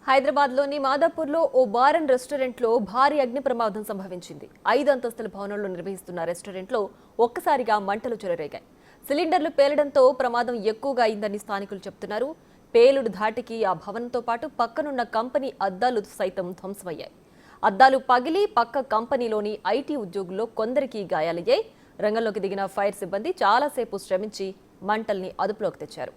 హైదరాబాద్లోని మాదాపూర్లో ఓ bar and రెస్టారెంట్లో భారీ అగ్ని ప్రమాదం సంభవించింది. 5 అంతస్తుల భవనంలో నిర్వహిస్తున్న రెస్టారెంట్లో ఒక్కసారిగా మంటలు చెలరేగాయి. సిలిండర్లు పేలడంతో ప్రమాదం ఎక్కువగా అయిందని స్థానికులు చెబుతున్నారు. పేలుడు ధాటికి ఆ భవనంతో పాటు పక్కనున్న కంపెనీ అద్దాలు సైతం ధ్వంసమయ్యాయి. అద్దాలు పగిలి పక్క కంపెనీలోని ఐటీ ఉద్యోగుల్లో కొందరికి గాయాలయ్యాయి. రంగంలోకి దిగిన ఫైర్ సిబ్బంది చాలాసేపు శ్రమించి మంటల్ని అదుపులోకి తెచ్చారు.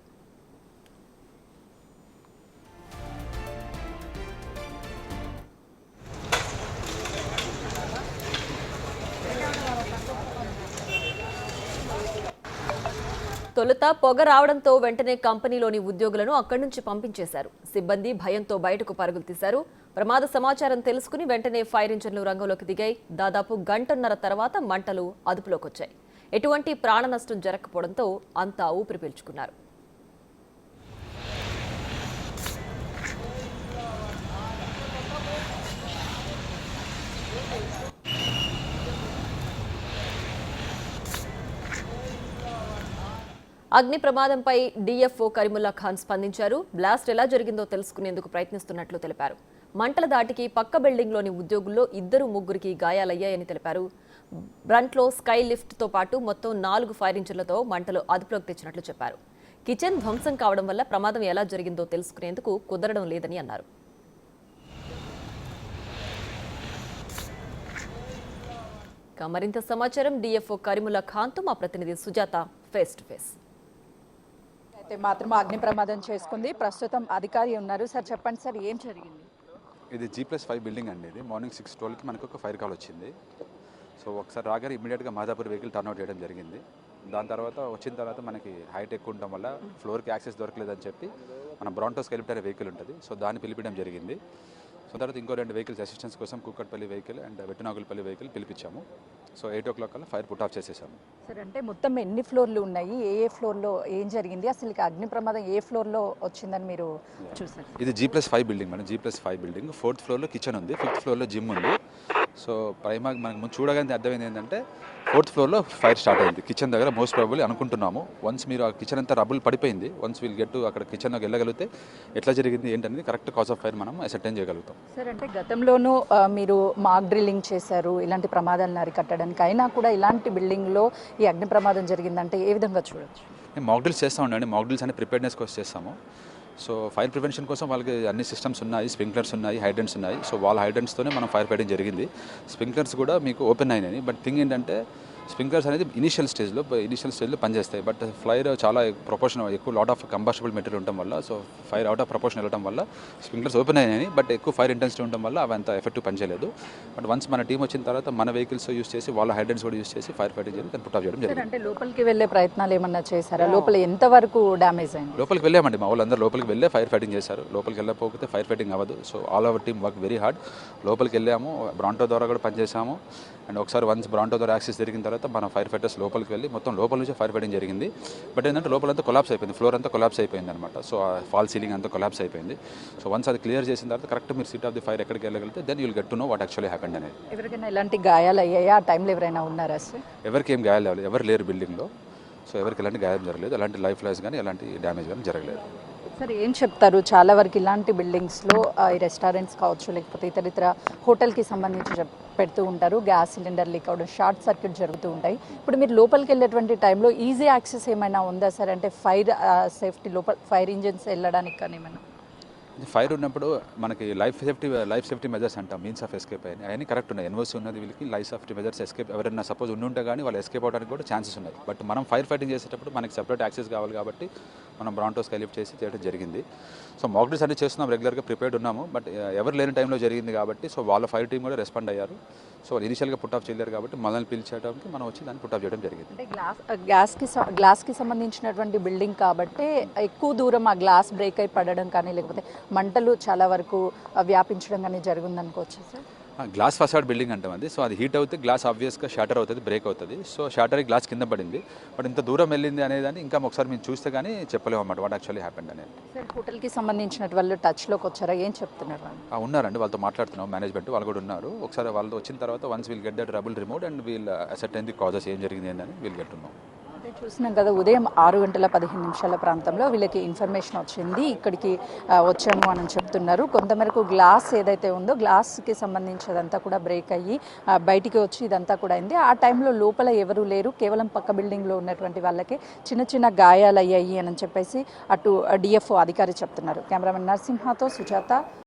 తొలుత పొగ రావడంతో వెంటనే కంపెనీలోని ఉద్యోగులను అక్కడి నుంచి పంపించేశారు. సిబ్బంది భయంతో బయటకు పరుగులు తీశారు. ప్రమాద సమాచారం తెలుసుకుని వెంటనే ఫైర్ ఇంజన్లు రంగంలోకి దిగాయి. దాదాపు గంటన్నర తర్వాత మంటలు అదుపులోకి వచ్చాయి. ఎటువంటి ప్రాణ నష్టం జరగకపోవడంతో అంతా ఊపిరి పీల్చుకున్నారు. అగ్ని ప్రమాదంపై డీఎఫ్ఓ కరీముల్లా ఖాన్ స్పందించారు. బ్లాస్ట్ ఎలా జరిగిందో తెలుసుకునేందుకు ప్రయత్నిస్తున్నట్లు తెలిపారు. మంటల దాటికి పక్క బిల్డింగ్లోని ఉద్యోగుల్లో 2-3కి గాయాలయ్యాయని తెలిపారు. బ్రంట్లో స్కై లిఫ్ట్తో పాటు మొత్తం 4 ఫైర్ ఇంజన్లతో మంటలు అదుపులోకి తెచ్చినట్లు చెప్పారు. కిచెన్ ధ్వంసం కావడం వల్ల ప్రమాదం ఎలా జరిగిందో తెలుసుకునేందుకు కుదరడం లేదని అన్నారు. మరింత సమాచారం డీఎఫ్ఓ కరీముల్లా ఖాన్తో మా ప్రతినిధి సుజాత ఫేస్ టు ఫేస్. అయితే మాత్రం అగ్ని ప్రమాదం చేసుకుంది. ప్రస్తుతం అధికారి ఉన్నారు. సార్ చెప్పండి సార్, ఏం జరిగింది? ఇది G+5 బిల్డింగ్ అండి. ఇది మార్నింగ్ 6:12కి మనకు ఒక ఫైర్ కాల్ వచ్చింది. సో ఒకసారి రాగానే ఇమీడియట్గా మాదాపూర్ వెహికల్ టర్న్అవుట్ చేయడం జరిగింది. దాని తర్వాత వచ్చిన తర్వాత మనకి హైట్ ఎక్కువ ఉండడం వల్ల ఫ్లోర్కి యాక్సెస్ దొరకలేదని చెప్పి మన బ్రాంటో స్కెలిప్ట్ అనే వెహికల్ ఉంటుంది. సో దాన్ని పిలిపించడం జరిగింది. సో తర్వాత ఇంకో 2 వెహికల్స్ అసిస్టెన్స్ కోసం Kukatpally vehicle and Vattinagulapally vehicle పిలిపించాము. సో 8 o'clock కల్లా ఫైర్ పుట్ ఆఫ్ చేసేసాము. సార్ అంటే మొత్తం ఎన్ని ఫ్లోర్లు ఉన్నాయి, ఏ ఫ్లోర్లో ఏం జరిగింది, అసలు అగ్ని ప్రమాదం ఏ ఫ్లోర్లో వచ్చిందని మీరు చూసారు? ఇది G+5 building madam. G+5 building 4th ఫ్లోర్లో కిచెన్ ఉంది, 5th ఫ్లోర్లో జిమ్ ఉంది. సో ప్రైమాగ్ మనకు ముందు చూడగానే అర్థమైంది ఏంటంటే 4th ఫ్లోర్లో ఫైర్ స్టార్ట్ అయింది కిచెన్ దగ్గర. మోస్ట్ ప్రాబబ్లీ అనుకుంటున్నాము. వన్స్ మీరు ఆ కిచెన్ అంతా రబ్బులు పడిపోయింది. వన్స్ వీల్ గెట్ అక్కడ కిచెన్లోకి వెళ్ళగలిగితే ఎట్లా జరిగింది ఏంటనేది కరెక్ట్ కాజ్ ఆఫ్ ఫైర్ మనం అసర్టైన్ చేయగలుగుతాం. సార్ అంటే గతంలోనూ మీరు మాక్ డ్రిల్లింగ్ చేశారు ఇలాంటి ప్రమాదాలను అరికట్టడానికి, అయినా కూడా ఇలాంటి బిల్డింగ్లో ఈ అగ్ని ప్రమాదం జరిగిందంటే ఏ విధంగా చూడొచ్చు? మేము మాక్ డ్రిల్స్ చేస్తూ ఉండండి. మాక్ డ్రిల్స్ అనే ప్రిపేర్నెస్ కోసం చేస్తాము. సో ఫైర్ ప్రివెన్షన్ కోసం వాళ్ళకి అన్ని సిస్టమ్స్ ఉన్నాయి, స్ప్రింక్లర్స్ ఉన్నాయి, హైడ్రెంట్స్ ఉన్నాయి. సో వాళ్ళ హైడ్రెంట్స్తోనే మనం ఫైర్ ఫైటింగ్ జరిగింది. స్ప్రింక్లర్స్ కూడా మీకు ఓపెన్ అయినాయి. బట్ థింగ్ ఏంటంటే స్ప్రింక్లర్స్ అనేది ఇనిషియల్ స్టేజ్లో పనిచేస్తాయి. బట్ ఫైర్ చాలా ఎక్కువ లాట్ ఆఫ్ కంబస్టబుల్ మెటీరియల్ ఉండటం వల్ల, so fire out of proportion వెళ్ళడం వల్ల స్ప్రింక్లర్స్ ఓపెన్ అయినాయి. బట్ ఎక్కువ ఫైర్ ఇంటెన్సిటీ ఉండడం వల్ల అవి అంత ఎఫెక్టివ్ పనిచేయలేదు. బట్ వన్స్ మన టీం వచ్చిన తర్వాత మన వెహికల్స్ యూస్ చేసి వాళ్ళ హైడ్రెంట్స్ కూడా యూస్ చేసి ఫైర్ ఫైటింగ్ చేసి దాన్ని పుట్ ఆఫ్ చేయడం జరిగింది. అంటే లోపలికి వెళ్ళే ప్రయత్నాలు ఏమన్నా చేశారా? లోపల ఎంతవరకు డ్యామేజ్ అయింది? లోపలికి వెళ్ళామండి. మా వాళ్ళందరూ లోపలికి వెళ్ళే ఫైర్ ఫైటింగ్ చేశారు. లోపలికి వెళ్ళకపోతే ఫైర్ ఫైటింగ్ అవ్వదు. So all our team work very hard. లోపలికి వెళ్ళాము, బ్రాంటో ద్వారా కూడా పనిచేసాము. అండ్ ఒకసారి వన్స్ బ్రాంటో ద్వారా యాక్సెస్ జరిగిన తర్వాత మన ఫైర్ ఫైటర్స్ లోపలికి వెళ్ళి మొత్తం లోపల నుంచి ఫైర్ ఫైటింగ్ జరిగింది. బట్ ఏంటంటే లోపలంతా కొలాప్స్ అయిపోయింది, ఫ్లోర్ అంతా కొలాప్స్ అయిపోయింది అనమాట. సో ఫాల్ సీలింగ్ అంతా కొలాప్స్ అయిపోయింది. సో వన్స్ అది క్లియర్ చేసిన తర్వాత కరెక్ట్ మీరు సీట్ ఆఫ్ ది ఫైర్ ఎక్కడికి వెళ్ళగలిగితే then you'll get to know what actually happened అనేది. ఎవరికైనా ఎలాంటి గాయాలు అయ్యాయా? ఆ టైంలో ఎవరైనా ఉన్నారా? ఎవరికి ఏం గాయాలు అవ్వలేదు, ఎవరు లేరు బిల్డింగ్లో. సో ఎవరికి ఎలాంటి గాయం జరగలేదు, ఎలాంటి లైఫ్ లాస్ కానీ ఎలాంటి డ్యామేజ్ కానీ జరగలేదు. సార్ ఏం చెప్తారు? చాలా వరకు ఇలాంటి బిల్డింగ్స్లో ఈ రెస్టారెంట్స్ కావచ్చు, లేకపోతే ఇతర హోటల్కి సంబంధించి పెడుతూ ఉంటారు, గ్యాస్ సిలిండర్ లీక్ అవడం, షార్ట్ సర్క్యూట్ జరుగుతూ ఉంటాయి. ఇప్పుడు మీరు లోపలికి వెళ్ళేటువంటి టైంలో ఈజీ యాక్సెస్ ఏమైనా ఉందా సార్? అంటే ఫైర్ సేఫ్టీ లోపల ఫైర్ ఇంజిన్స్ వెళ్ళడానికి కానీ ఏమైనా? ఫైర్ ఉన్నప్పుడు మనకి లైఫ్ సేఫ్టీ మెజర్స్ అంటాం, మీన్స్ ఆఫ్ ఎస్కేప్ అయ్యి అవన్నీ కరెక్ట్ ఉన్నాయి. ఎన్ఓసి ఉన్నది వీళ్ళకి లైఫ్ సేఫ్టీ మెజర్స్ ఎస్కేప్ ఎవరైనా సపోజ్ ఉంటే కానీ వాళ్ళు ఎస్కేప్ అవడానికి కూడా ఛాన్సెస్ ఉన్నాయి. బట్ మనం ఫైర్ ఫైటింగ్ చేసేటప్పుడు మనకి సెపరేట్ యాక్సెస్ కావాలి కాబట్టి మనం బ్రాంటో స్కైలిఫ్ట్ చేసి చేయడం జరిగింది. సో మాక్ డ్రిల్స్ అన్ని చేస్తున్నాం, రెగ్యులర్గా ప్రిపేర్డ్ ఉన్నాము. బట్ ఎవరు లేని టైంలో జరిగింది కాబట్టి సో వాళ్ళ ఫైర్ టీం కూడా రెస్పాండ్ అయ్యారు. సో వాళ్ళు ఇనిషియల్గా పుట్ ఆఫ్ చేయలేరు కాబట్టి మనల్ని పిలిచేయడానికి మనం వచ్చి దాన్ని పుట్ ఆఫ్ చేయడం జరిగింది. అంటే గ్లాస్కి సంబంధించినటువంటి బిల్డింగ్ కాబట్టి ఎక్కువ దూరం ఆ గ్లాస్ బ్రేక్ అయి పడడం కానీ లేకపోతే మంటలు చాలా వరకు వ్యాపించడం కానీ జరిగిందనుకోవచ్చు సార్? గ్లాస్ ఫసాడ్ బిల్డింగ్ అంటాం అది. సో అది హీట్ అవుతే గ్లాస్ ఆబ్వియస్గా షాటర్ అవుతుంది, బ్రేక్ అవుతుంది. సో షాటర్ గ్లాస్ కింద పడింది. బట్ ఇంత దూరం వెళ్ళింది అనేదాన్ని ఇంకా ఒకసారి మేము చూస్తే కానీ చెప్పలేము అన్నమాట వాట్ యాక్చువల్లీ హ్యాపెండ్ అనేది. సార్ హోటల్కి సంబంధించిన వాళ్ళు టచ్లోకి వచ్చారా? ఏం చెప్తున్నారు? ఉన్నారండి, వాళ్ళతో మాట్లాడుతున్నాం, మేనేజ్మెంట్ వాళ్ళు కూడా ఉన్నారు. ఒకసారి వాళ్ళతో వచ్చిన తర్వాత once we'll get that trouble remote and we'll ascertain the causes ఏం జరిగింది అని వీల్ గెట్ ఉన్నాం. చూసినాం కదా, ఉదయం 6:15 ప్రాంతంలో వీళ్ళకి ఇన్ఫర్మేషన్ వచ్చింది, ఇక్కడికి వచ్చాము అని చెప్తున్నారు. కొంతమేరకు గ్లాస్ ఏదైతే ఉందో గ్లాస్కి సంబంధించినంతా కూడా బ్రేక్ అయ్యి బయటికి వచ్చి ఇదంతా కూడా అయింది. ఆ టైంలో లోపల ఎవరు లేరు, కేవలం పక్క బిల్డింగ్లో ఉన్నటువంటి వాళ్ళకి చిన్న చిన్న గాయాలు అయ్యాయి అని చెప్పేసి అటు డిఎఫ్ఓ అధికారి చెప్తున్నారు. కెమెరామెన్ నరసింహతో సుజాత.